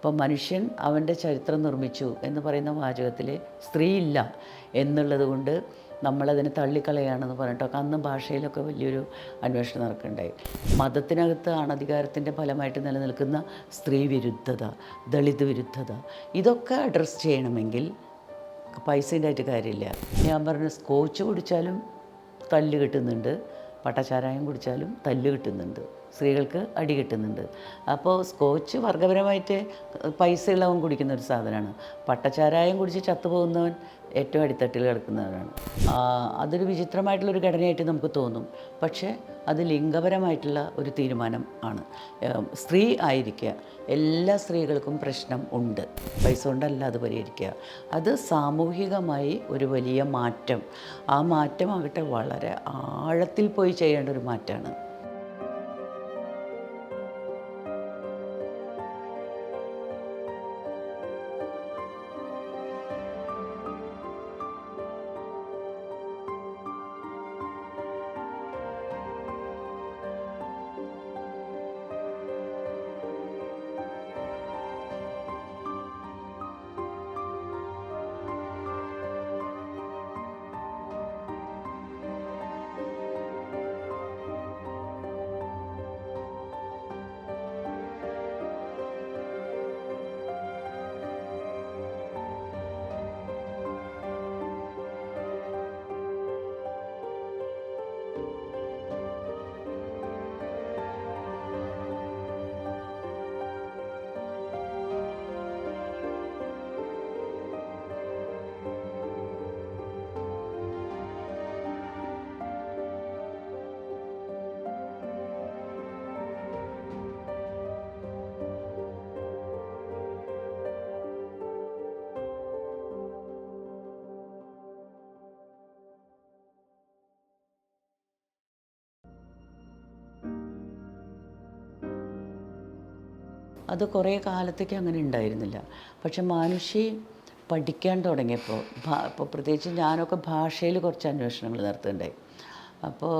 അപ്പോൾ മനുഷ്യൻ അവൻ്റെ ചരിത്രം നിർമ്മിച്ചു എന്ന് പറയുന്ന വാചകത്തിൽ സ്ത്രീയില്ല എന്നുള്ളത് കൊണ്ട് നമ്മളതിനെ തള്ളിക്കളയാണെന്ന് പറഞ്ഞിട്ടൊക്കെ അന്ന് ഭാഷയിലൊക്കെ വലിയൊരു അന്വേഷണം നടക്കുന്നുണ്ടായി. മതത്തിനകത്ത് അണധികാരത്തിൻ്റെ ഫലമായിട്ട് നിലനിൽക്കുന്ന സ്ത്രീ വിരുദ്ധത, ദളിത് വിരുദ്ധത, ഇതൊക്കെ അഡ്രസ്സ് ചെയ്യണമെങ്കിൽ പൈസേൻ്റെ ആയിട്ട് കാര്യമില്ല. ഞാൻ പറഞ്ഞ സ്കോച്ച് കുടിച്ചാലും തല്ല് കിട്ടുന്നുണ്ട്, പട്ടച്ചാരായം കുടിച്ചാലും തല്ല് കിട്ടുന്നുണ്ട്, സ്ത്രീകൾക്ക് അടി കിട്ടുന്നുണ്ട്. അപ്പോൾ സ്കോച്ച് വർഗപരമായിട്ട് പൈസ ഉള്ളവൻ കുടിക്കുന്ന ഒരു സാധനമാണ്. പട്ടച്ചാരായം കുടിച്ച് ചത്തുപോകുന്നവൻ ഏറ്റവും അടിത്തട്ടിൽ കിടക്കുന്നവരാണ്. അതൊരു വിചിത്രമായിട്ടുള്ളൊരു ഘടനയായിട്ട് നമുക്ക് തോന്നും. പക്ഷേ അത് ലിംഗപരമായിട്ടുള്ള ഒരു തീരുമാനം ആണ്. സ്ത്രീ ആയിരിക്കുക, എല്ലാ സ്ത്രീകൾക്കും പ്രശ്നം ഉണ്ട്, പൈസ കൊണ്ടല്ല അത് പരിഹരിക്കുക. അത് സാമൂഹികമായി ഒരു വലിയ മാറ്റം, ആ മാറ്റമാകട്ടെ വളരെ ആഴത്തിൽ പോയി ചെയ്യേണ്ട ഒരു മാറ്റമാണ്. അത് കുറേ കാലത്തേക്ക് അങ്ങനെ ഉണ്ടായിരുന്നില്ല. പക്ഷെ മാനുഷി പഠിക്കാൻ തുടങ്ങിയപ്പോൾ ഇപ്പോൾ പ്രത്യേകിച്ച് ഞാനൊക്കെ ഭാഷയിൽ കുറച്ച് അന്വേഷണങ്ങൾ നടത്തുന്നുണ്ടായി. അപ്പോൾ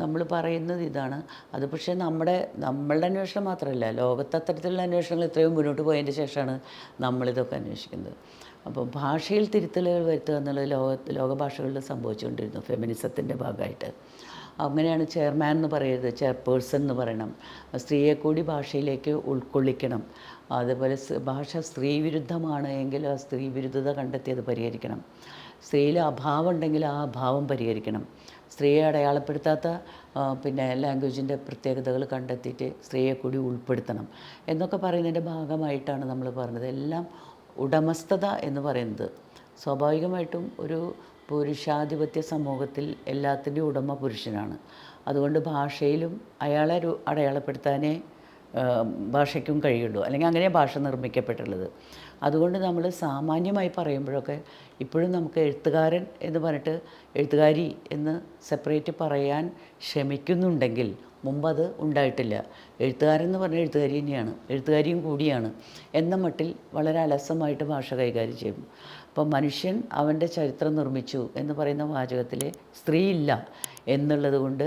നമ്മൾ പറയുന്നത് ഇതാണ്, അത് പക്ഷേ നമ്മളുടെ അന്വേഷണം മാത്രമല്ല, ലോകത്ത് അത്തരത്തിലുള്ള അന്വേഷണങ്ങൾ എത്രയോ മുന്നോട്ട് പോയതിൻ്റെ ശേഷമാണ് നമ്മളിതൊക്കെ അന്വേഷിക്കുന്നത്. അപ്പോൾ ഭാഷയിൽ തിരുത്തലുകൾ വരുത്തുക എന്നുള്ളത് ലോക ഭാഷകളിൽ സംഭവിച്ചുകൊണ്ടിരുന്നു ഫെമിനിസത്തിൻ്റെ ഭാഗമായിട്ട്. അങ്ങനെയാണ് ചെയർമാൻ എന്ന് പറയരുത്, ചെയർപേഴ്സൺ എന്ന് പറയണം. സ്ത്രീയെ കൂടി ഭാഷയിലേക്ക് ഉൾക്കൊള്ളിക്കണം. അതുപോലെ ഭാഷ സ്ത്രീ വിരുദ്ധമാണ് എങ്കിൽ ആ സ്ത്രീ വിരുദ്ധത കണ്ടെത്തി അത് പരിഹരിക്കണം. സ്ത്രീയിൽ അഭാവം ഉണ്ടെങ്കിൽ ആ അഭാവം പരിഹരിക്കണം. സ്ത്രീയെ അടയാളപ്പെടുത്താത്ത ലാംഗ്വേജിൻ്റെ പ്രത്യേകതകൾ കണ്ടെത്തിയിട്ട് സ്ത്രീയെ കൂടി ഉൾപ്പെടുത്തണം എന്നൊക്കെ പറയുന്നതിൻ്റെ ഭാഗമായിട്ടാണ് നമ്മൾ പറഞ്ഞത്. എല്ലാം ഉടമസ്ഥത എന്ന് പറയുന്നത് സ്വാഭാവികമായിട്ടും ഒരു പുരുഷാധിപത്യ സമൂഹത്തിൽ എല്ലാത്തിൻ്റെയും ഉടമ പുരുഷനാണ്. അതുകൊണ്ട് ഭാഷയിലും അയാളെ അടയാളപ്പെടുത്താനേ ഭാഷയ്ക്കും കഴിയുള്ളൂ, അല്ലെങ്കിൽ അങ്ങനെ ഭാഷ നിർമ്മിക്കപ്പെട്ടുള്ളത്. അതുകൊണ്ട് നമ്മൾ സാമാന്യമായി പറയുമ്പോഴൊക്കെ ഇപ്പോഴും നമുക്ക് എഴുത്തുകാരൻ എന്ന് പറഞ്ഞിട്ട് എഴുത്തുകാരി എന്ന് സെപ്പറേറ്റ് പറയാൻ ശ്രമിക്കുന്നുണ്ടെങ്കിൽ മുമ്പത് ഉണ്ടായിട്ടില്ല. എഴുത്തുകാരൻ എന്ന് പറഞ്ഞാൽ എഴുത്തുകാരി തന്നെയാണ്, എഴുത്തുകാരിയും കൂടിയാണ് എന്ന മട്ടിൽ വളരെ അലസമായിട്ട് ഭാഷ കൈകാര്യം ചെയ്യും. അപ്പോൾ മനുഷ്യൻ അവൻ്റെ ചരിത്രം നിർമ്മിച്ചു എന്ന് പറയുന്ന വാചകത്തിൽ സ്ത്രീയില്ല എന്നുള്ളത് കൊണ്ട്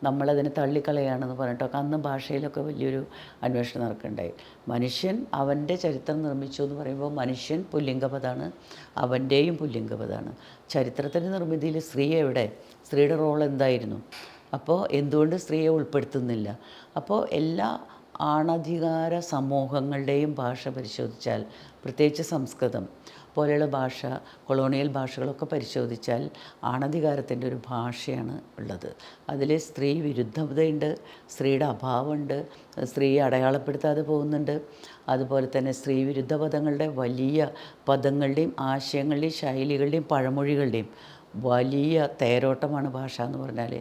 നമ്മളതിനെ തള്ളിക്കളയാണെന്ന് പറഞ്ഞിട്ടൊക്കെ അന്ന് ഭാഷയിലൊക്കെ വലിയൊരു അന്വേഷണം നടക്കുന്നുണ്ടായി. മനുഷ്യൻ അവൻ്റെ ചരിത്രം നിർമ്മിച്ചു എന്ന് പറയുമ്പോൾ മനുഷ്യൻ പുല്ലിംഗപദമാണ്, അവൻ്റെയും പുല്ലിംഗപദമാണ്. ചരിത്രത്തിൻ്റെ നിർമ്മിതിയിൽ സ്ത്രീ എവിടെ, സ്ത്രീയുടെ റോൾ എന്തായിരുന്നു, അപ്പോൾ എന്തുകൊണ്ട് സ്ത്രീയെ ഉൾപ്പെടുത്തുന്നില്ല? അപ്പോൾ എല്ലാ ആണധികാര സമൂഹങ്ങളുടെയും ഭാഷ പരിശോധിച്ചാൽ, പ്രത്യേകിച്ച് സംസ്കൃതം പോലെയുള്ള ഭാഷ, കൊളോണിയൽ ഭാഷകളൊക്കെ പരിശോധിച്ചാൽ ആണധികാരത്തിൻ്റെ ഒരു ഭാഷയാണ് ഉള്ളത്. അതിൽ സ്ത്രീ വിരുദ്ധതയുണ്ട്, സ്ത്രീയുടെ അഭാവമുണ്ട്, സ്ത്രീയെ അടയാളപ്പെടുത്താതെ പോകുന്നുണ്ട്. അതുപോലെ തന്നെ സ്ത്രീ വിരുദ്ധ പദങ്ങളുടെ വലിയ പദങ്ങളുടെയും ആശയങ്ങളുടെയും ശൈലികളുടെയും പഴമൊഴികളുടെയും വലിയ തേരോട്ടമാണ് ഭാഷ എന്ന് പറഞ്ഞാൽ.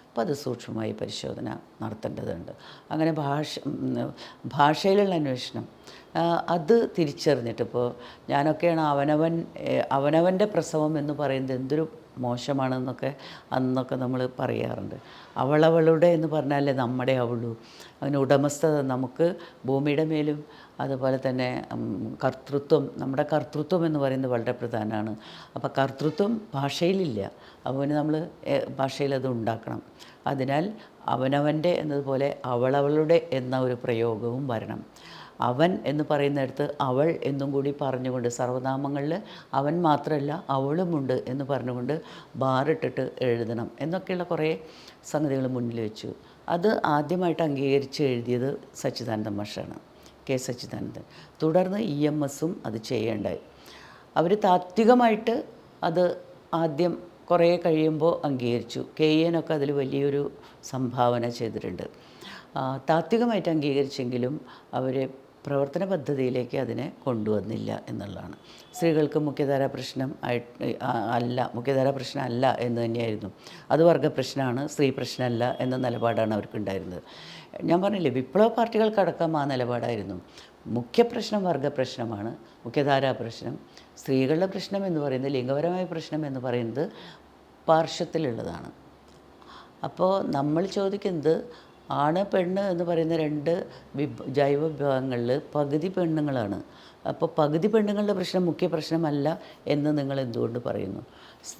അപ്പോൾ അത് സൂക്ഷ്മമായി പരിശോധന നടത്തേണ്ടതുണ്ട്. അങ്ങനെ ഭാഷയിലുള്ള അന്വേഷണം അത് തിരിച്ചറിഞ്ഞിട്ട്, ഇപ്പോൾ ഞാനൊക്കെയാണ് അവനവൻ്റെ പ്രസവം എന്ന് പറയുന്നത് എന്തൊരു മോശമാണെന്നൊക്കെ അന്നൊക്കെ നമ്മൾ പറയാറുണ്ട്. അവളവളുടെ എന്ന് പറഞ്ഞാലേ നമ്മുടെ അവളു. അതിന് ഉടമസ്ഥത നമുക്ക് ഭൂമിയുടെ മേലും അതുപോലെ തന്നെ കർത്തൃത്വം, നമ്മുടെ കർത്തൃത്വം എന്ന് പറയുന്നത് വളരെ പ്രധാനമാണ്. അപ്പോൾ കർത്തൃത്വം ഭാഷയിലില്ല, അപ്പോൾ നമ്മൾ ഭാഷയിലത് ഉണ്ടാക്കണം. അതിനാൽ അവനവൻ്റെ എന്നതുപോലെ അവളവളുടെ എന്ന ഒരു പ്രയോഗവും വരണം. അവൻ എന്ന് പറയുന്നിടത്ത് അവൾ എന്നും കൂടി പറഞ്ഞുകൊണ്ട് സർവ്വനാമങ്ങളിൽ അവൻ മാത്രമല്ല അവളുമുണ്ട് എന്ന് പറഞ്ഞുകൊണ്ട് ബാറിട്ടിട്ട് എഴുതണം എന്നൊക്കെയുള്ള കുറേ സംഗതികൾ മുന്നിൽ വെച്ചു. അത് ആദ്യമായിട്ട് അംഗീകരിച്ച് എഴുതിയത് സച്ചിദാനന്ദ മാഷാണ്, കെ സച്ചിദാനന്ദൻ. തുടർന്ന് EMSഉം അത് ചെയ്യേണ്ടായി. അവർ താത്വികമായിട്ട് അത് ആദ്യം കുറേ കഴിയുമ്പോൾ അംഗീകരിച്ചു. KN ഒക്കെ അതിൽ വലിയൊരു സംഭാവന ചെയ്തിട്ടുണ്ട്. താത്വികമായിട്ട് അംഗീകരിച്ചെങ്കിലും അവർ പ്രവർത്തന പദ്ധതിയിലേക്ക് അതിനെ കൊണ്ടുവന്നില്ല എന്നുള്ളതാണ്. സ്ത്രീകൾക്ക് മുഖ്യധാരാ പ്രശ്നം മുഖ്യധാരാ പ്രശ്നം അല്ല എന്ന് തന്നെയായിരുന്നു. അത് വർഗപ്രശ്നമാണ്, സ്ത്രീ പ്രശ്നമല്ല എന്ന നിലപാടാണ് അവർക്കുണ്ടായിരുന്നത്. ഞാൻ പറഞ്ഞില്ലേ, വിപ്ലവ പാർട്ടികൾക്കടക്കം ആ നിലപാടായിരുന്നു. മുഖ്യപ്രശ്നം വർഗപ്രശ്നമാണ്, മുഖ്യധാരാ പ്രശ്നം. സ്ത്രീകളുടെ പ്രശ്നം എന്ന് പറയുന്നത്, ലിംഗപരമായ പ്രശ്നം എന്ന് പറയുന്നത് പാർശ്വത്തിലുള്ളതാണ്. അപ്പോൾ നമ്മൾ ചോദിക്കുന്നത്, ആണ് പെണ്ണ് എന്ന് പറയുന്ന രണ്ട് ജൈവ വിഭാഗങ്ങളിൽ പകുതി പെണ്ണുങ്ങളാണ്. അപ്പോൾ പകുതി പെണ്ണുങ്ങളുടെ പ്രശ്നം മുഖ്യ പ്രശ്നമല്ല എന്ന് നിങ്ങൾ എന്തുകൊണ്ട് പറയുന്നു?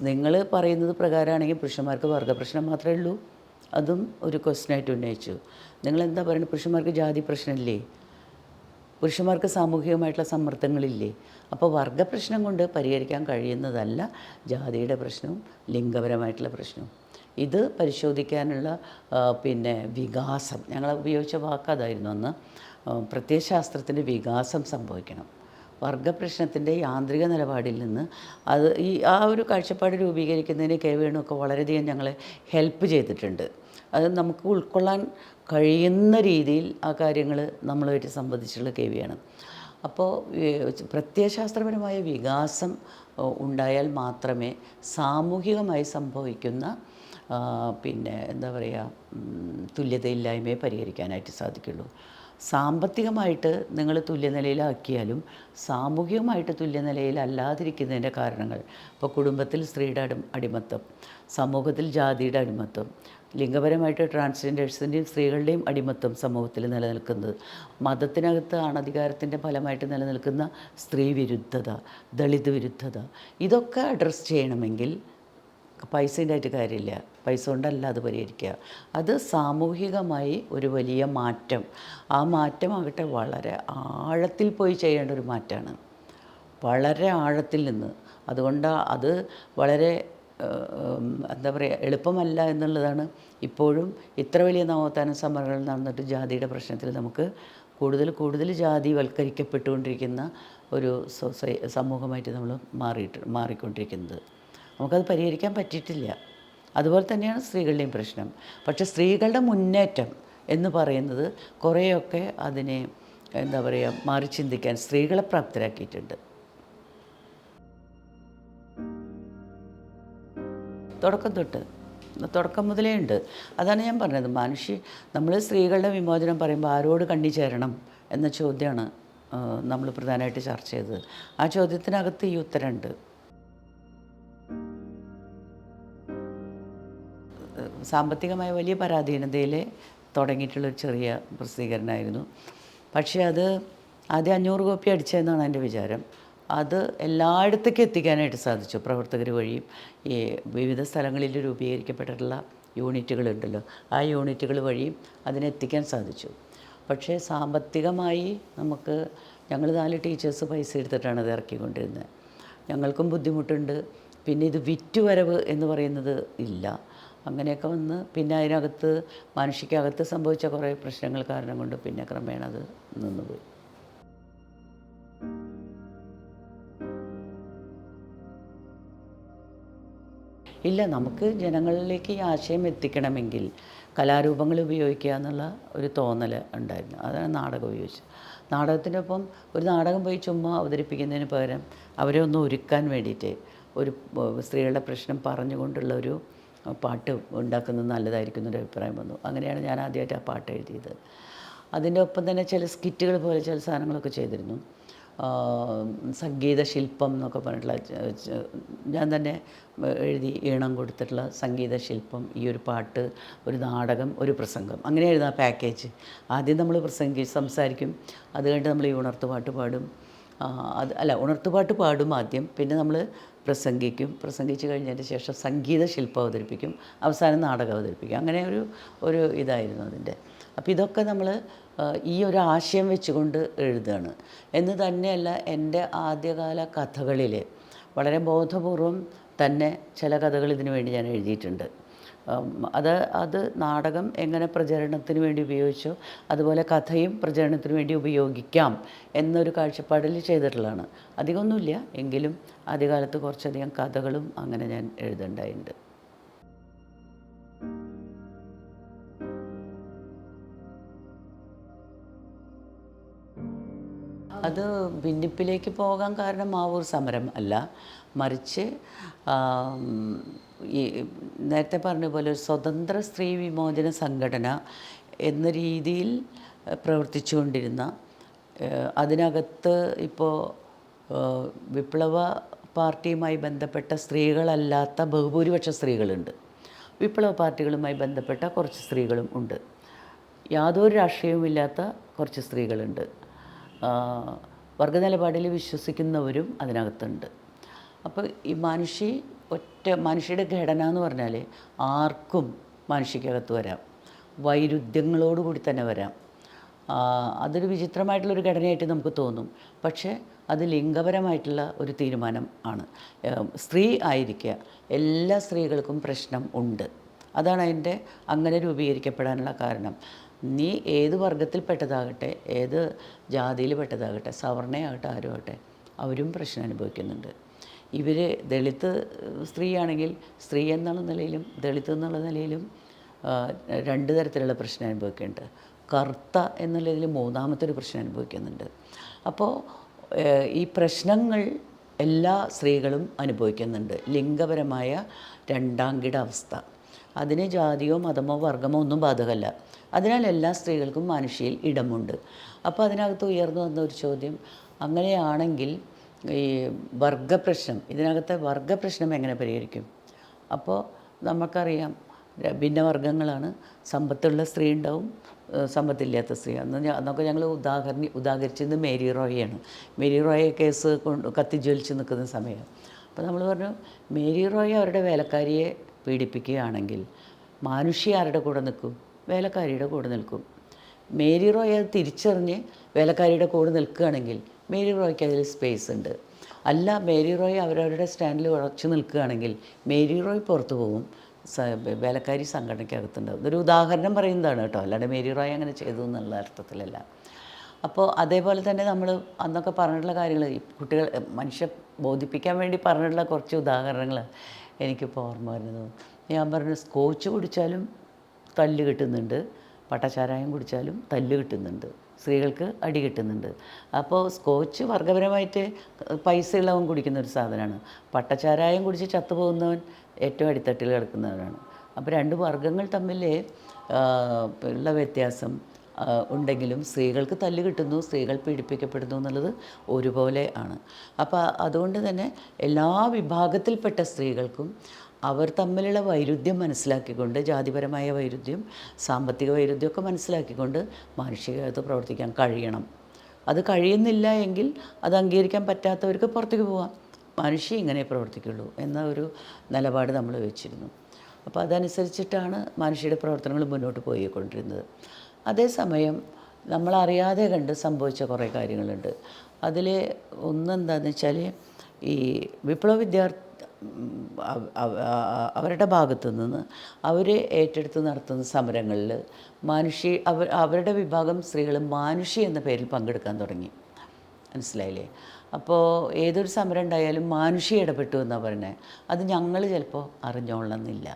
നിങ്ങൾ പറയുന്നത് പ്രകാരമാണെങ്കിൽ പുരുഷന്മാർക്ക് വർഗപ്രശ്നം മാത്രമേ ഉള്ളൂ. അതും ഒരു ക്വസ്റ്റ്യനായിട്ട് ഉന്നയിച്ചു. നിങ്ങളെന്താ പറയുന്നത്? പുരുഷന്മാർക്ക് ജാതി പ്രശ്നമില്ലേ? പുരുഷന്മാർക്ക് സാമൂഹികമായിട്ടുള്ള സമ്മർദ്ദങ്ങളില്ലേ? അപ്പോൾ വർഗപ്രശ്നം കൊണ്ട് പരിഹരിക്കാൻ കഴിയുന്നതല്ല ജാതിയുടെ പ്രശ്നവും ലിംഗപരമായിട്ടുള്ള പ്രശ്നവും. ഇത് പരിശോധിക്കാനുള്ള വികാസം, ഞങ്ങൾ ഉപയോഗിച്ച വാക്കതായിരുന്നു അന്ന്, പ്രത്യയശാസ്ത്രത്തിൻ്റെ വികാസം സംഭവിക്കണം. വർഗപ്രശ്നത്തിൻ്റെ യാന്ത്രിക നിലപാടിൽ നിന്ന് ആ ഒരു കാഴ്ചപ്പാട് രൂപീകരിക്കുന്നതിന് കെ വേണുവൊക്കെ വളരെയധികം ഞങ്ങളെ ഹെൽപ്പ് ചെയ്തിട്ടുണ്ട്. അത് നമുക്ക് ഉൾക്കൊള്ളാൻ കഴിയുന്ന രീതിയിൽ ആ കാര്യങ്ങൾ നമ്മളുമായിട്ട് സംബന്ധിച്ചുള്ള KVയാണ്. അപ്പോൾ പ്രത്യയശാസ്ത്രപരമായ വികാസം ഉണ്ടായാൽ മാത്രമേ സാമൂഹികമായി സംഭവിക്കുന്ന തുല്യതയില്ലായ്മയെ പരിഹരിക്കാനായിട്ട് സാധിക്കുള്ളൂ. സാമ്പത്തികമായിട്ട് നിങ്ങൾ തുല്യനിലയിലാക്കിയാലും സാമൂഹികമായിട്ട് തുല്യനിലയിലല്ലാതിരിക്കുന്നതിൻ്റെ കാരണങ്ങൾ, ഇപ്പോൾ കുടുംബത്തിൽ സ്ത്രീയുടെ അടിമത്തം, സമൂഹത്തിൽ ജാതിയുടെ അടിമത്തം, ലിംഗപരമായിട്ട് ട്രാൻസ്ജെൻഡേഴ്സിൻ്റെയും സ്ത്രീകളുടെയും അടിമത്തം സമൂഹത്തിൽ നിലനിൽക്കുന്നത്, മതത്തിനകത്ത് അനധികാരത്തിൻ്റെ ഫലമായിട്ട് നിലനിൽക്കുന്ന സ്ത്രീ വിരുദ്ധത, ദളിത് വിരുദ്ധത, ഇതൊക്കെ അഡ്രസ്സ് ചെയ്യണമെങ്കിൽ പൈസേൻ്റെ ആയിട്ട് കാര്യമില്ല. പൈസ കൊണ്ടല്ല അത് പരിഹരിക്കുക. അത് സാമൂഹികമായി ഒരു വലിയ മാറ്റം, ആ മാറ്റമാകട്ടെ വളരെ ആഴത്തിൽ പോയി ചെയ്യേണ്ട ഒരു മാറ്റമാണ്, വളരെ ആഴത്തിൽ നിന്ന്. അതുകൊണ്ട് അത് വളരെ എളുപ്പമല്ല എന്നുള്ളതാണ്. ഇപ്പോഴും ഇത്ര വലിയ നവോത്ഥാന സമരങ്ങൾ നടന്നിട്ട് ജാതിയുടെ പ്രശ്നത്തിൽ നമുക്ക് കൂടുതൽ ജാതിവൽക്കരിക്കപ്പെട്ടുകൊണ്ടിരിക്കുന്ന ഒരു സമൂഹമായിട്ട് നമ്മൾ മാറിക്കൊണ്ടിരിക്കുന്നത്. നമുക്കത് പരിഹരിക്കാൻ പറ്റിയിട്ടില്ല. അതുപോലെ തന്നെയാണ് സ്ത്രീകളുടെയും പ്രശ്നം. പക്ഷേ സ്ത്രീകളുടെ മുന്നേറ്റം എന്ന് പറയുന്നത് കുറേയൊക്കെ അതിനെ മാറി ചിന്തിക്കാൻ സ്ത്രീകളെ പ്രാപ്തരാക്കിയിട്ടുണ്ട്. തുടക്കം മുതലേ ഉണ്ട്. അതാണ് ഞാൻ പറഞ്ഞത്. നമ്മൾ സ്ത്രീകളുടെ വിമോചനം പറയുമ്പോൾ ആരോട് കണ്ണി ചേരണം എന്ന ചോദ്യമാണ് നമ്മൾ പ്രധാനമായിട്ട് ചർച്ച ചെയ്തത്. ആ ചോദ്യത്തിനകത്ത് ഈ ഉത്തരമുണ്ട്. സാമ്പത്തികമായ വലിയ പരാധീനതയിൽ തുടങ്ങിയിട്ടുള്ളൊരു ചെറിയ പ്രസിദ്ധീകരണമായിരുന്നു. പക്ഷേ അത് ആദ്യം 500 കോപ്പി അടിച്ചതെന്നാണ് എൻ്റെ വിചാരം. അത് എല്ലായിടത്തേക്കും എത്തിക്കാനായിട്ട് സാധിച്ചു. പ്രവർത്തകർ വഴിയും ഈ വിവിധ സ്ഥലങ്ങളിൽ രൂപീകരിക്കപ്പെട്ടിട്ടുള്ള യൂണിറ്റുകളുണ്ടല്ലോ, ആ യൂണിറ്റുകൾ വഴിയും അതിനെത്തിക്കാൻ സാധിച്ചു. പക്ഷേ സാമ്പത്തികമായി ഞങ്ങൾ 4 ടീച്ചേഴ്സ് പൈസ എടുത്തിട്ടാണ് അത് ഇറക്കിക്കൊണ്ടിരുന്നത്. ഞങ്ങൾക്കും ബുദ്ധിമുട്ടുണ്ട്. പിന്നെ ഇത് വിറ്റുവരവ് എന്ന് പറയുന്നത് ഇല്ല. അങ്ങനെയൊക്കെ വന്ന് പിന്നെ അതിനകത്ത് മാനുഷികകത്ത് സംഭവിച്ച കുറേ പ്രശ്നങ്ങൾ കാരണം കൊണ്ട് പിന്നെ ക്രമേണ അത് നിന്നുപോയി. ഇല്ല, നമുക്ക് ജനങ്ങളിലേക്ക് ഈ ആശയം എത്തിക്കണമെങ്കിൽ കലാരൂപങ്ങൾ ഉപയോഗിക്കുക എന്നുള്ള ഒരു തോന്നൽ ഉണ്ടായിരുന്നു. അതാണ് നാടകം ഉപയോഗിച്ചത്. നാടകത്തിനൊപ്പം ഒരു നാടകം പോയി ചുമ്മാ അവതരിപ്പിക്കുന്നതിന് പകരം അവരെ ഒന്ന് ഒരുക്കാൻ വേണ്ടിയിട്ട് ഒരു സ്ത്രീകളുടെ പ്രശ്നം പറഞ്ഞുകൊണ്ടുള്ള ഒരു പാട്ട് ഉണ്ടാക്കുന്നത് നല്ലതായിരിക്കും എന്നൊരു അഭിപ്രായം വന്നു. അങ്ങനെയാണ് ഞാൻ ആദ്യമായിട്ട് ആ പാട്ട് എഴുതിയത്. അതിൻ്റെ ഒപ്പം തന്നെ ചില സ്കിറ്റുകൾ പോലെ ചില സാധനങ്ങളൊക്കെ ചെയ്തിരുന്നു. സംഗീത ശില്പം എന്നൊക്കെ പറഞ്ഞിട്ടുള്ള ഞാൻ തന്നെ എഴുതി ഈണം കൊടുത്തിട്ടുള്ള സംഗീത ശില്പം, ഈ ഒരു പാട്ട്, ഒരു നാടകം, ഒരു പ്രസംഗം, അങ്ങനെയായിരുന്നു ആ പാക്കേജ്. ആദ്യം നമ്മൾ സംസാരിക്കും, അത് കഴിഞ്ഞിട്ട് നമ്മൾ ഈ ഉണർത്തുപാട്ട് പാടും. ഉണർത്തുപാട്ട് പാടും ആദ്യം, പിന്നെ നമ്മൾ പ്രസംഗിച്ച് കഴിഞ്ഞതിന് ശേഷം സംഗീത ശില്പം അവതരിപ്പിക്കും, അവസാനം നാടകം അവതരിപ്പിക്കും. അങ്ങനെ ഒരു ഇതായിരുന്നു അതിൻ്റെ. അപ്പോൾ ഇതൊക്കെ നമ്മൾ ഈ ഒരു ആശയം വെച്ചുകൊണ്ട് എഴുതുകയാണ്. എന്ന് തന്നെയല്ല, എൻ്റെ ആദ്യകാല കഥകളിൽ വളരെ ബോധപൂർവം തന്നെ ചില കഥകൾ ഇതിനു വേണ്ടി ഞാൻ എഴുതിയിട്ടുണ്ട്. അത് നാടകം എങ്ങനെ പ്രചരണത്തിന് വേണ്ടി ഉപയോഗിച്ചോ അതുപോലെ കഥയും പ്രചരണത്തിന് വേണ്ടി ഉപയോഗിക്കാം എന്നൊരു കാഴ്ചപ്പാടിൽ ചെയ്തിട്ടുള്ളതാണ്. അധികമൊന്നുമില്ല, എങ്കിലും ആദ്യകാലത്ത് കുറച്ചധികം കഥകളും അങ്ങനെ ഞാൻ എഴുതുന്നുണ്ടായിട്ടുണ്ട്. അത് ഭിന്നിപ്പിലേക്ക് പോകാൻ കാരണം മാവൂർ സമരം അല്ല, മറിച്ച് ഈ നേരത്തെ പറഞ്ഞ പോലെ ഒരു സ്വതന്ത്ര സ്ത്രീ വിമോചന സംഘടന എന്ന രീതിയിൽ പ്രവർത്തിച്ചുകൊണ്ടിരുന്ന, അതിനകത്ത് ഇപ്പോൾ വിപ്ലവ പാർട്ടിയുമായി ബന്ധപ്പെട്ട സ്ത്രീകളല്ലാത്ത ബഹുഭൂരിപക്ഷ സ്ത്രീകളുണ്ട്. വിപ്ലവ പാർട്ടികളുമായി ബന്ധപ്പെട്ട കുറച്ച് സ്ത്രീകളും ഉണ്ട്. യാതൊരു രാഷ്ട്രീയവുമില്ലാത്ത കുറച്ച് സ്ത്രീകളുണ്ട്. വർഗനിലപാടിൽ വിശ്വസിക്കുന്നവരും അതിനകത്തുണ്ട്. അപ്പോൾ ഈ മനുഷ്യയുടെ ഘടന എന്ന് പറഞ്ഞാൽ ആർക്കും മനുഷ്യക്കകത്ത് വരാം, വൈരുദ്ധ്യങ്ങളോടുകൂടി തന്നെ വരാം. അതൊരു വിചിത്രമായിട്ടുള്ളൊരു ഘടനയായിട്ട് നമുക്ക് തോന്നും, പക്ഷേ അത് ലിംഗപരമായിട്ടുള്ള ഒരു തീരുമാനം ആണ്. സ്ത്രീ ആയിരിക്കുക, എല്ലാ സ്ത്രീകൾക്കും പ്രശ്നം ഉണ്ട്. അതാണ് അതിൻ്റെ അങ്ങനെ രൂപീകരിക്കപ്പെടാനുള്ള കാരണം. നീ ഏത് വർഗത്തിൽപ്പെട്ടതാകട്ടെ, ഏത് ജാതിയിൽ പെട്ടതാകട്ടെ, സവർണയാകട്ടെ, ആരുമാകട്ടെ, അവരും പ്രശ്നം അനുഭവിക്കുന്നുണ്ട്. ഇവർ ദളിത് സ്ത്രീയാണെങ്കിൽ സ്ത്രീ എന്നുള്ള നിലയിലും ദളിത് എന്നുള്ള നിലയിലും രണ്ട് തരത്തിലുള്ള പ്രശ്നം അനുഭവിക്കുന്നുണ്ട്. കറുത്ത എന്നുള്ളതിൽ മൂന്നാമത്തെ ഒരു പ്രശ്നം അനുഭവിക്കുന്നുണ്ട്. അപ്പോൾ ഈ പ്രശ്നങ്ങൾ എല്ലാ സ്ത്രീകളും അനുഭവിക്കുന്നുണ്ട്. ലിംഗപരമായ രണ്ടാംകിട അവസ്ഥ, അതിന് ജാതിയോ മതമോ വർഗമോ ഒന്നും ബാധകമല്ല. അതിനാൽ എല്ലാ സ്ത്രീകൾക്കും മാനുഷികയിൽ ഇടമുണ്ട്. അപ്പോൾ അതിനകത്ത് ഉയർന്നു വന്ന ഒരു ചോദ്യം, അങ്ങനെയാണെങ്കിൽ ഈ വർഗപ്രശ്നം, ഇതിനകത്തെ വർഗപ്രശ്നം എങ്ങനെ പരിഹരിക്കും? അപ്പോൾ നമുക്കറിയാം, ഭിന്നവർഗങ്ങളാണ്. സമ്പത്തുള്ള സ്ത്രീ ഉണ്ടാവും, സമ്പത്തില്ലാത്ത സ്ത്രീ. അന്നൊക്കെ ഞങ്ങൾ ഉദാഹരിച്ചത് മേരി റോയിയാണ്. മേരി റോയെ കേസ് കത്തിജ്വലിച്ച് നിൽക്കുന്ന സമയം. അപ്പോൾ നമ്മൾ പറഞ്ഞു, മേരി റോയ് അവരുടെ വേലക്കാരിയെ പീഡിപ്പിക്കുകയാണെങ്കിൽ മാനുഷി ആരുടെ കൂടെ നിൽക്കും? വേലക്കാരിയുടെ കൂടെ നിൽക്കും. മേരി റോയ് അത് തിരിച്ചറിഞ്ഞ് വേലക്കാരിയുടെ കൂടെ നിൽക്കുകയാണെങ്കിൽ മേരി റോയ്ക്ക് അതിൽ സ്പേസ് ഉണ്ട്. അല്ല, മേരി റോയ് അവരവരുടെ സ്റ്റാൻഡിൽ ഉറച്ചു നിൽക്കുകയാണെങ്കിൽ മേരി റോയ് പുറത്തു പോകും, വേലക്കാരി സംഘടനയ്ക്കകത്തുണ്ടാവും. ഇതൊരു ഉദാഹരണം പറയുന്നതാണ് കേട്ടോ, അല്ലാണ്ട് മേരി റോയ് അങ്ങനെ ചെയ്തു എന്നുള്ള അർത്ഥത്തിലല്ല. അപ്പോൾ അതേപോലെ തന്നെ നമ്മൾ അന്നൊക്കെ പറഞ്ഞിട്ടുള്ള കാര്യങ്ങൾ, ഈ കുട്ടികൾ മനുഷ്യ ബോധിപ്പിക്കാൻ വേണ്ടി പറഞ്ഞിട്ടുള്ള കുറച്ച് ഉദാഹരണങ്ങൾ എനിക്കിപ്പോൾ ഓർമ്മ വരുന്നത്. ഞാൻ പറഞ്ഞു, സ്കോച്ച് കുടിച്ചാലും തല്ല് കിട്ടുന്നുണ്ട്, പട്ടച്ചാരായം കുടിച്ചാലും തല്ല് കിട്ടുന്നുണ്ട്, സ്ത്രീകൾക്ക് അടി കിട്ടുന്നുണ്ട്. അപ്പോൾ സ്കോച്ച് വർഗപരമായിട്ട് പൈസ ഉള്ളവൻ കുടിക്കുന്ന ഒരു സാധനമാണ്. പട്ടച്ചാരായം കുടിച്ച് ചത്തുപോകുന്നവൻ ഏറ്റവും അടിത്തട്ടിൽ കിടക്കുന്നവനാണ്. അപ്പോൾ രണ്ട് വർഗങ്ങൾ തമ്മിൽ ഉള്ള വ്യത്യാസം ഉണ്ടെങ്കിലും സ്ത്രീകൾക്ക് തല്ല് കിട്ടുന്നു, സ്ത്രീകൾ പീഡിപ്പിക്കപ്പെടുന്നു എന്നുള്ളത് ഒരുപോലെ ആണ്. അപ്പോൾ അതുകൊണ്ട് തന്നെ എല്ലാ വിഭാഗത്തിൽപ്പെട്ട സ്ത്രീകൾക്കും അവർ തമ്മിലുള്ള വൈരുദ്ധ്യം മനസ്സിലാക്കിക്കൊണ്ട്, ജാതിപരമായ വൈരുദ്ധ്യം, സാമ്പത്തിക വൈരുദ്ധ്യമൊക്കെ മനസ്സിലാക്കിക്കൊണ്ട് മാനുഷികമായിട്ട് പ്രവർത്തിക്കാൻ കഴിയണം. അത് കഴിയുന്നില്ല എങ്കിൽ അത് അംഗീകരിക്കാൻ പറ്റാത്തവർക്ക് പുറത്തേക്ക് പോവാം. മനുഷ്യ ഇങ്ങനെ പ്രവർത്തിക്കുള്ളൂ എന്ന ഒരു നിലപാട് നമ്മൾ വെച്ചിരുന്നു. അപ്പോൾ അതനുസരിച്ചിട്ടാണ് മനുഷ്യരുടെ പ്രവർത്തനങ്ങൾ മുന്നോട്ട് പോയിക്കൊണ്ടിരുന്നത്. അതേസമയം നമ്മളറിയാതെ കണ്ട് സംഭവിച്ച കുറേ കാര്യങ്ങളുണ്ട്. അതിൽ ഒന്നെന്താണെന്ന് വെച്ചാൽ, ഈ വിപ്ലവ വിദ്യാർത്ഥി അവരുടെ ഭാഗത്തു നിന്ന് അവർ ഏറ്റെടുത്ത് നടത്തുന്ന സമരങ്ങളിൽ അവരുടെ വിഭാഗം സ്ത്രീകൾ മാനുഷി എന്ന പേരിൽ പങ്കെടുക്കാൻ തുടങ്ങി. മനസ്സിലായില്ലേ? അപ്പോൾ ഏതൊരു സമരം ഉണ്ടായാലും മാനുഷി ഇടപെട്ടു എന്നാണ് പറയുന്നത്. അത് ഞങ്ങൾ ചിലപ്പോൾ അറിഞ്ഞോളണമെന്നില്ല.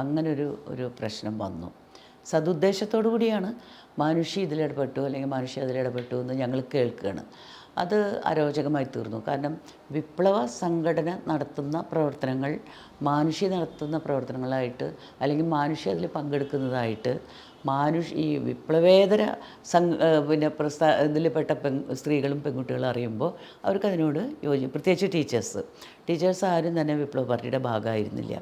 അങ്ങനൊരു പ്രശ്നം വന്നു. സതുദ്ദേശത്തോടു കൂടിയാണ് മാനുഷി ഇതിലിടപെട്ടു അല്ലെങ്കിൽ മാനുഷി അതിലിടപെട്ടു എന്ന് ഞങ്ങൾ കേൾക്കുകയാണ്. അത് അരോചകമായി തീർന്നു. കാരണം വിപ്ലവ സംഘടന നടത്തുന്ന പ്രവർത്തനങ്ങൾ മാനുഷി നടത്തുന്ന പ്രവർത്തനങ്ങളായിട്ട്, അല്ലെങ്കിൽ മാനുഷി അതിൽ പങ്കെടുക്കുന്നതായിട്ട് ഈ വിപ്ലവേതര ഇതിൽപ്പെട്ട സ്ത്രീകളും പെൺകുട്ടികളും അറിയുമ്പോൾ അവർക്കതിനോട് പ്രത്യേകിച്ച് ടീച്ചേഴ്സ് ആരും തന്നെ വിപ്ലവ പാർട്ടിയുടെ ഭാഗമായിരുന്നില്ല.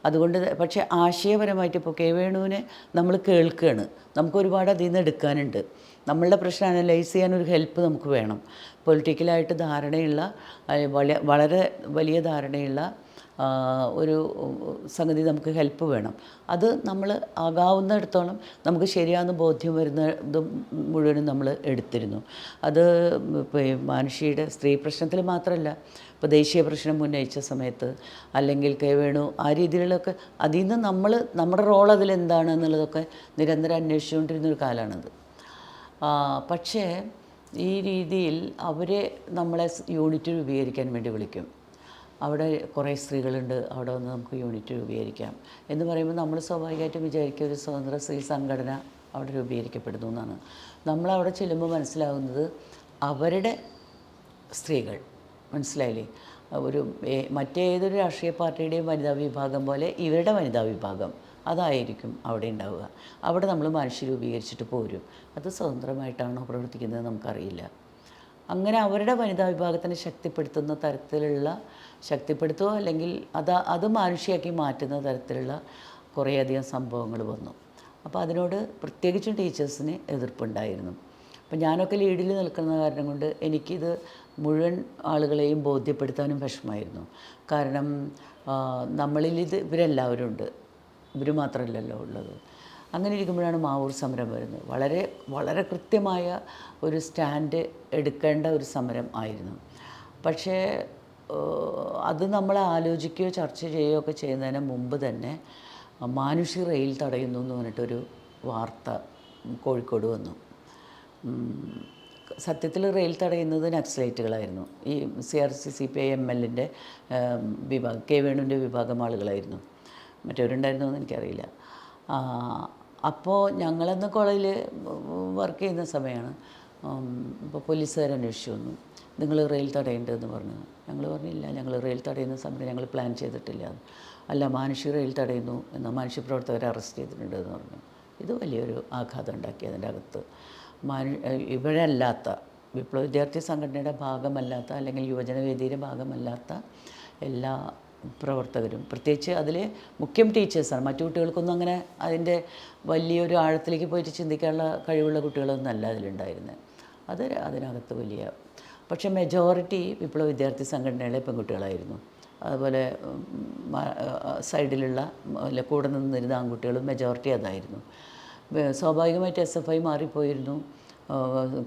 അതുകൊണ്ട് പക്ഷേ ആശയപരമായിട്ട് ഇപ്പോൾ കെ വേണുവിനെ നമ്മൾ കേൾക്കുകയാണ്, നമുക്കൊരുപാട് അതിൽ നിന്ന് എടുക്കാനുണ്ട്. നമ്മളുടെ പ്രശ്നം അനലൈസ് ചെയ്യാനൊരു ഹെൽപ്പ് നമുക്ക് വേണം. പൊളിറ്റിക്കലായിട്ട് ധാരണയുള്ള വളരെ വലിയ ധാരണയുള്ള ഒരു സംഗതി നമുക്ക് ഹെൽപ്പ് വേണം. അത് നമ്മൾ ആകാവുന്നിടത്തോളം നമുക്ക് ശരിയാണെന്ന് ബോധ്യം വരുന്നതും മുഴുവനും നമ്മൾ എടുത്തിരുന്നു. അത് ഇപ്പോൾ മാനുഷിയുടെ സ്ത്രീ പ്രശ്നത്തിൽ മാത്രമല്ല, ഇപ്പോൾ ദേശീയ പ്രശ്നം ഉന്നയിച്ച സമയത്ത് അല്ലെങ്കിൽ കെ വേണു ആ രീതിയിലൊക്കെ അതിൽ നിന്ന് നമ്മുടെ റോൾ അതിലെന്താണ് എന്നുള്ളതൊക്കെ നിരന്തരം അന്വേഷിച്ചുകൊണ്ടിരുന്നൊരു കാലമാണത്. പക്ഷേ ഈ രീതിയിൽ അവരെ നമ്മളെ യൂണിറ്റ് രൂപീകരിക്കാൻ വേണ്ടി വിളിക്കും. അവിടെ കുറേ സ്ത്രീകളുണ്ട്, അവിടെ വന്ന് നമുക്ക് യൂണിറ്റ് രൂപീകരിക്കാം എന്ന് പറയുമ്പോൾ നമ്മൾ സ്വാഭാവികമായിട്ടും വിചാരിക്കുക ഒരു സ്വതന്ത്ര സ്ത്രീ സംഘടന അവിടെ രൂപീകരിക്കപ്പെടുന്നു എന്നാണ്. നമ്മളവിടെ ചെല്ലുമ്പോൾ മനസ്സിലാകുന്നത് അവരുടെ സ്ത്രീകൾ, മനസ്സിലായില്ലേ, ഒരു മറ്റേതൊരു രാഷ്ട്രീയ പാർട്ടിയുടെയും വനിതാ വിഭാഗം പോലെ ഇവരുടെ വനിതാ വിഭാഗം അതായിരിക്കും അവിടെ ഉണ്ടാവുക. അവിടെ നമ്മൾ മനുഷ്യ രൂപീകരിച്ചിട്ട് പോരും. അത് സ്വതന്ത്രമായിട്ടാണോ പ്രവർത്തിക്കുന്നത് നമുക്കറിയില്ല. അങ്ങനെ അവരുടെ വനിതാ വിഭാഗത്തിനെ ശക്തിപ്പെടുത്തുന്ന തരത്തിലുള്ള ശക്തിപ്പെടുത്തുക അല്ലെങ്കിൽ അത് മാനുഷിയാക്കി മാറ്റുന്ന തരത്തിലുള്ള കുറേയധികം സംഭവങ്ങൾ വന്നു. അപ്പോൾ അതിനോട് പ്രത്യേകിച്ചും ടീച്ചേഴ്സിന് എതിർപ്പുണ്ടായിരുന്നു. അപ്പം ഞാനൊക്കെ ലീഡിൽ നിൽക്കുന്ന കാരണം കൊണ്ട് എനിക്കിത് മുഴുവൻ ആളുകളെയും ബോധ്യപ്പെടുത്താനും വിഷമമായിരുന്നു. കാരണം ഇവരെല്ലാവരും ഉണ്ട്, ഇവർ മാത്രമല്ലല്ലോ ഉള്ളത്. അങ്ങനെ ഇരിക്കുമ്പോഴാണ് മാവൂർ സമരം വരുന്നത്. വളരെ വളരെ കൃത്യമായ ഒരു സ്റ്റാൻഡ് എടുക്കേണ്ട ഒരു സമരം ആയിരുന്നു. പക്ഷേ അത് നമ്മൾ ആലോചിക്കുകയോ ചർച്ച ചെയ്യുകയോ ഒക്കെ ചെയ്യുന്നതിന് മുമ്പ് തന്നെ മാനുഷി റെയിൽ തടയുന്നു എന്ന് പറഞ്ഞിട്ടൊരു വാർത്ത കോഴിക്കോട് വന്നു. സത്യത്തിൽ റെയിൽ തടയുന്നത് നക്സലൈറ്റുകളായിരുന്നു. ഈ CRC-CPI MLൻ്റെ വിഭാഗം, കെ വേണുവിൻ്റെ വിഭാഗം ആളുകളായിരുന്നു. മറ്റവരുണ്ടായിരുന്നോ എന്ന് എനിക്കറിയില്ല. അപ്പോൾ ഞങ്ങളന്ന് കോളേജിൽ വർക്ക് ചെയ്യുന്ന സമയമാണ്. ഇപ്പോൾ പോലീസുകാർ അന്വേഷിച്ചു വന്നു, നിങ്ങൾ റെയിൽ തടയേണ്ടതെന്ന് പറഞ്ഞു. ഞങ്ങൾ പറഞ്ഞില്ല, ഞങ്ങൾ റെയിൽ തടയുന്ന സമയം ഞങ്ങൾ പ്ലാൻ ചെയ്തിട്ടില്ല. അല്ല, മാനുഷി റെയിൽ തടയുന്നു എന്നാൽ മാനുഷ്യ പ്രവർത്തകരെ അറസ്റ്റ് ചെയ്തിട്ടുണ്ട് എന്ന് പറഞ്ഞു. ഇത് വലിയൊരു ആഘാതം ഉണ്ടാക്കി. അതിൻ്റെ അകത്ത് ഇവരല്ലാത്ത വിപ്ലവ വിദ്യാർത്ഥി സംഘടനയുടെ ഭാഗമല്ലാത്ത അല്ലെങ്കിൽ യുവജനവേദിയുടെ ഭാഗമല്ലാത്ത എല്ലാ പ്രവർത്തകരും, പ്രത്യേകിച്ച് അതിൽ മുഖ്യം ടീച്ചേഴ്സാണ്. മറ്റു കുട്ടികൾക്കൊന്നും അങ്ങനെ അതിൻ്റെ വലിയൊരു ആഴത്തിലേക്ക് പോയിട്ട് ചിന്തിക്കാനുള്ള കഴിവുള്ള കുട്ടികളൊന്നും അല്ല അതിലുണ്ടായിരുന്നത്. അതിനകത്ത് വലിയ, പക്ഷേ മെജോറിറ്റി വിപ്ലവ വിദ്യാർത്ഥി സംഘടനയിലെ പെൺകുട്ടികളായിരുന്നു. അതുപോലെ സൈഡിലുള്ള കൂടെ നിന്നിരുന്ന ആൺകുട്ടികളും മെജോറിറ്റി അതായിരുന്നു. സ്വാഭാവികമായിട്ട് SFI മാറിപ്പോയിരുന്നു,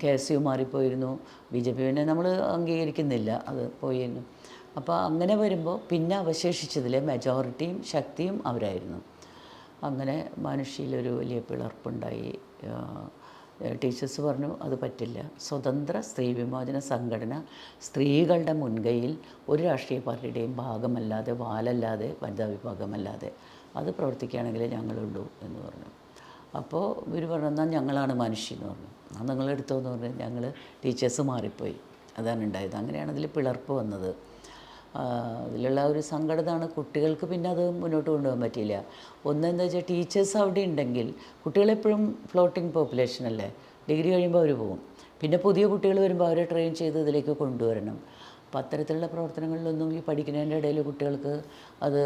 KSU മാറിപ്പോയിരുന്നു, BJP പിന്നെ നമ്മൾ അംഗീകരിക്കുന്നില്ല, അത് പോയിരുന്നു. അപ്പോൾ അങ്ങനെ വരുമ്പോൾ പിന്നെ അവശേഷിച്ചതിലെ മെജോറിറ്റിയും ശക്തിയും അവരായിരുന്നു. അങ്ങനെ മാനുഷിയിലൊരു വലിയ പിളർപ്പുണ്ടായി. ടീച്ചേഴ്സ് പറഞ്ഞു അത് പറ്റില്ല, സ്വതന്ത്ര സ്ത്രീ വിമോചന സംഘടന സ്ത്രീകളുടെ മുൻകൈയിൽ ഒരു രാഷ്ട്രീയ പാർട്ടിയുടെയും ഭാഗമല്ലാതെ, വാലല്ലാതെ, വനിതാ വിഭാഗമല്ലാതെ അത് പ്രവർത്തിക്കുകയാണെങ്കിലേ ഞങ്ങളുള്ളൂ എന്ന് പറഞ്ഞു. അപ്പോൾ ഇവർ പറഞ്ഞു എന്നാൽ ഞങ്ങളാണ് മനുഷ്യ എന്ന് പറഞ്ഞു. അത് നിങ്ങളെടുത്തോ എന്ന് പറഞ്ഞു. ഞങ്ങൾ ടീച്ചേഴ്സ് മാറിപ്പോയി. അതാണ് ഉണ്ടായത്. അങ്ങനെയാണ് അതിൽ പിളർപ്പ് വന്നത്. അതിലുള്ള ഒരു സങ്കടമാണ്. കുട്ടികൾക്ക് പിന്നെ അത് മുന്നോട്ട് കൊണ്ടുപോകാൻ പറ്റിയില്ല. ഒന്നെന്താ വെച്ചാൽ ടീച്ചേഴ്സ് അവിടെ ഉണ്ടെങ്കിൽ കുട്ടികളെപ്പോഴും ഫ്ലോട്ടിംഗ് പോപ്പുലേഷൻ അല്ലേ, ഡിഗ്രി കഴിയുമ്പോൾ അവർ പോകും. പിന്നെ പുതിയ കുട്ടികൾ വരുമ്പോൾ അവരെ ട്രെയിൻ ചെയ്ത് ഇതിലേക്ക് കൊണ്ടുവരണം. അപ്പോൾ അത്തരത്തിലുള്ള പ്രവർത്തനങ്ങളിലൊന്നും ഈ പഠിക്കുന്നതിൻ്റെ ഇടയിൽ കുട്ടികൾക്ക് അത്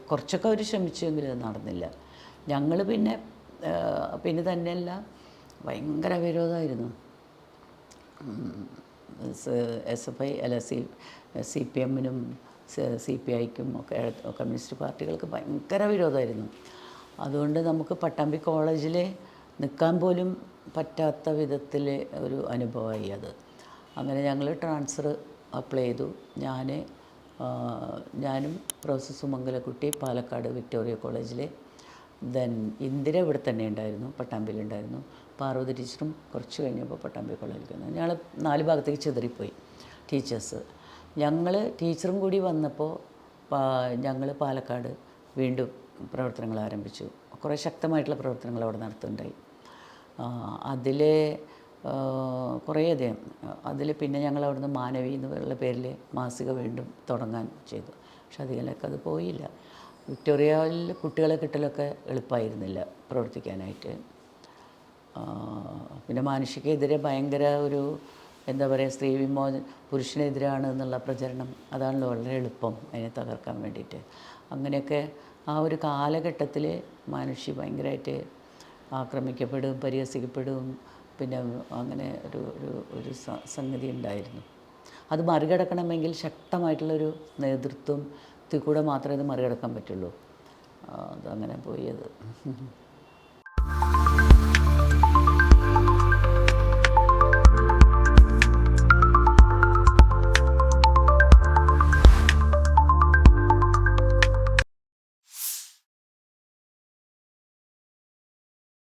കുറച്ചൊക്കെ അവർ ശ്രമിച്ചെങ്കിലും അത് നടന്നില്ല. ഞങ്ങൾ പിന്നെ തന്നെയല്ല, ഭയങ്കര വിരോധമായിരുന്നു. SFI അല്ല CPM-നും CPI-ക്കും ഒക്കെ കമ്മ്യൂണിസ്റ്റ് പാർട്ടികൾക്ക് ഭയങ്കര വിരോധമായിരുന്നു. അതുകൊണ്ട് നമുക്ക് പട്ടാമ്പി കോളേജിൽ നിൽക്കാൻ പോലും പറ്റാത്ത വിധത്തിൽ ഒരു അനുഭവമായി അത്. അങ്ങനെ ഞങ്ങൾ ട്രാൻസ്ഫർ അപ്ലൈ ചെയ്തു. ഞാനും പ്രൊഫസർ സുമംഗലക്കുട്ടി പാലക്കാട് വിക്ടോറിയ കോളേജിൽ, ദെൻ ഇന്ദിര ഇവിടെ തന്നെ ഉണ്ടായിരുന്നു, പട്ടാമ്പിയിലുണ്ടായിരുന്നു. പാർവതി ടീച്ചറും കുറച്ച് കഴിഞ്ഞപ്പോൾ പട്ടാമ്പി കോളേജിൽ വന്നു. ഞങ്ങൾ 4 ഭാഗത്തേക്ക് ചിതറിപ്പോയി ടീച്ചേഴ്സ്. ഞങ്ങൾ ടീച്ചറും കൂടി വന്നപ്പോൾ ഞങ്ങൾ പാലക്കാട് വീണ്ടും പ്രവർത്തനങ്ങൾ ആരംഭിച്ചു. കുറേ ശക്തമായിട്ടുള്ള പ്രവർത്തനങ്ങൾ അവിടെ നടത്തുന്നുണ്ടായി. അതിൽ കുറേയധികം പിന്നെ ഞങ്ങൾ അവിടുന്ന് മാനവി എന്നുള്ള പേരിൽ മാസിക വീണ്ടും തുടങ്ങാൻ ചെയ്തു. പക്ഷെ അധികമൊക്കെ അത് പോയില്ല. വിക്ടോറിയയിൽ കുട്ടികളെ കിട്ടലൊക്കെ എളുപ്പമായിരുന്നില്ല പ്രവർത്തിക്കാനായിട്ട്. പിന്നെ മാനുഷിക്കെതിരെ ഭയങ്കര ഒരു എന്താ പറയുക, സ്ത്രീ പുരുഷനെതിരാണ് എന്നുള്ള പ്രചരണം, അതാണല്ലോ വളരെ എളുപ്പം അതിനെ തകർക്കാൻ വേണ്ടിയിട്ട്. അങ്ങനെയൊക്കെ ആ ഒരു കാലഘട്ടത്തിൽ മാനുഷി ഭയങ്കരമായിട്ട് ആക്രമിക്കപ്പെടും, പരിഹസിക്കപ്പെടും. പിന്നെ അങ്ങനെ ഒരു സംഗതി ഉണ്ടായിരുന്നു. അത് മറികടക്കണമെങ്കിൽ ശക്തമായിട്ടുള്ളൊരു നേതൃത്വം കൂടെ മാത്രമേ ഇത് മറികടക്കാൻ പറ്റുള്ളൂ. അതങ്ങനെ പോയി അത്.